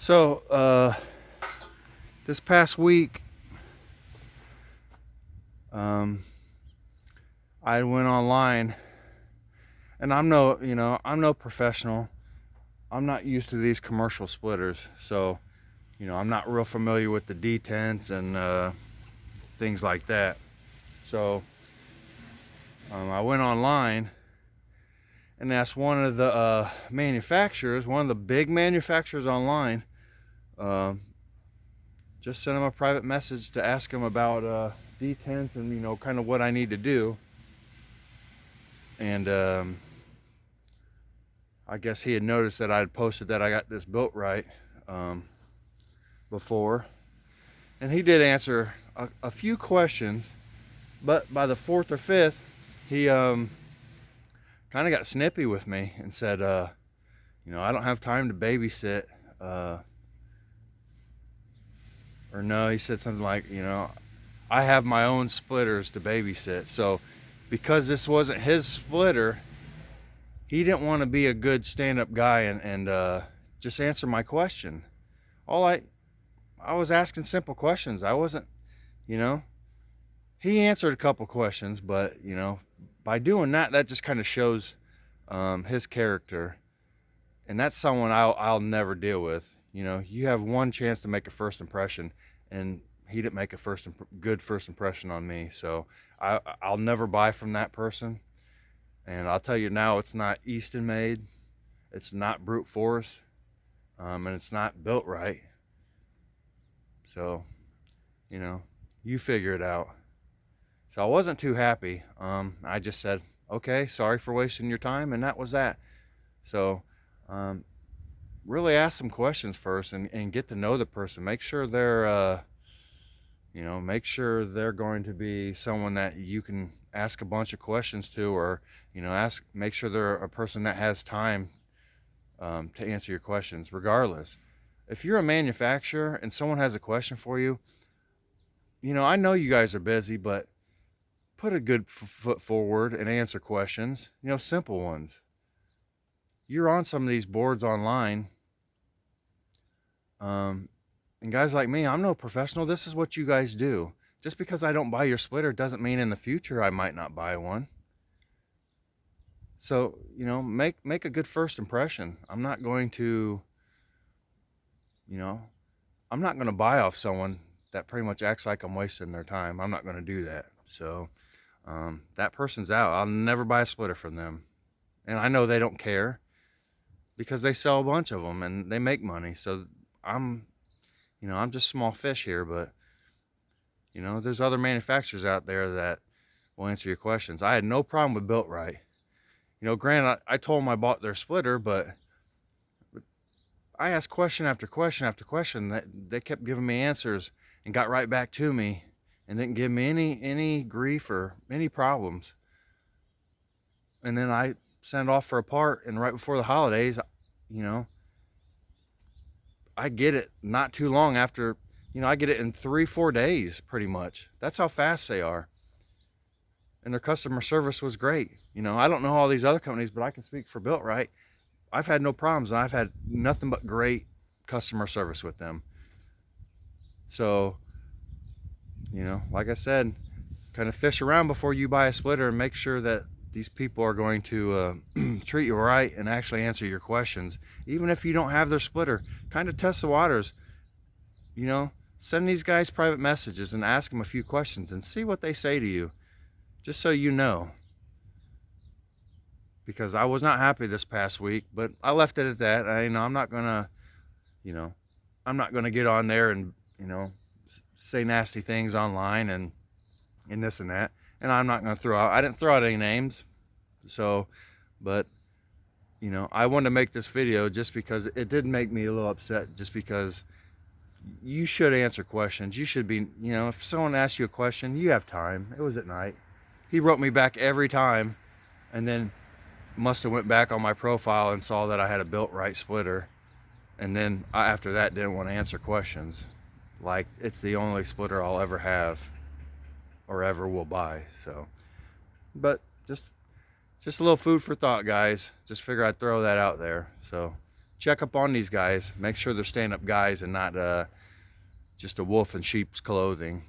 So, this past week, I went online, and I'm no professional. I'm not used to these commercial splitters, so, I'm not real familiar with the detents and things like that. So, I went online and asked one of the manufacturers, one of the big manufacturers online. Just sent him a private message to ask him about detents and kind of what I need to do. And I guess he had noticed that I had posted that I got this built right before, and he did answer a few questions, but by the fourth or fifth, he kind of got snippy with me and said, I don't have time to babysit. Or no, he said something like, I have my own splitters to babysit. So because this wasn't his splitter, he didn't want to be a good stand-up guy and just answer my question. I was asking simple questions. I wasn't, he answered a couple questions, but, by doing that, that just kind of shows his character. And that's someone I'll never deal with. You have one chance to make a first impression, and he didn't make a good first impression on me. So I'll never buy from that person. And I'll tell you now, it's not Easton made, it's not brute force, and it's not built right. So, you figure it out. So I wasn't too happy. I just said, okay, sorry for wasting your time, and that was that. So, really ask some questions first and get to know the person. Make sure they're, make sure they're going to be someone that you can ask a bunch of questions to, or, make sure they're a person that has time to answer your questions, regardless. If you're a manufacturer and someone has a question for you, I know you guys are busy, but put a good foot forward and answer questions, simple ones. You're on some of these boards online. And guys like me, I'm no professional. This is what you guys do. Just because I don't buy your splitter doesn't mean in the future I might not buy one. So, make a good first impression. I'm not going to buy off someone that pretty much acts like I'm wasting their time. I'm not going to do that. So, that person's out. I'll never buy a splitter from them. And I know they don't care because they sell a bunch of them and they make money. So I'm just small fish here, but there's other manufacturers out there that will answer your questions. I had no problem with Built Right. Granted, I told them I bought their splitter, but I asked question after question after question. That they kept giving me answers and got right back to me and didn't give me any grief or any problems. And then I sent off for a part, and right before the holidays, I get it not too long after, I get it in 3-4 days, pretty much. That's how fast they are. And their customer service was great. I don't know all these other companies, but I can speak for Built Right. I've had no problems, and I've had nothing but great customer service with them. So, like I said, kind of fish around before you buy a splitter and make sure that these people are going to treat you right and actually answer your questions. Even if you don't have their splitter, kind of test the waters. Send these guys private messages and ask them a few questions and see what they say to you, just so you know. Because I was not happy this past week, but I left it at that. I'm not gonna, get on there and say nasty things online and this and that. And I'm not going to I didn't throw out any names. So, but, I wanted to make this video just because it did make me a little upset, just because you should answer questions. You should be, if someone asks you a question, you have time. It was at night. He wrote me back every time, and then must have went back on my profile and saw that I had a Built Right splitter. And then after that, didn't want to answer questions. Like it's the only splitter I'll ever have or ever will buy. So, but just a little food for thought, guys. Just figure I'd throw that out there. So check up on these guys. Make sure they're stand-up guys and not just a wolf in sheep's clothing.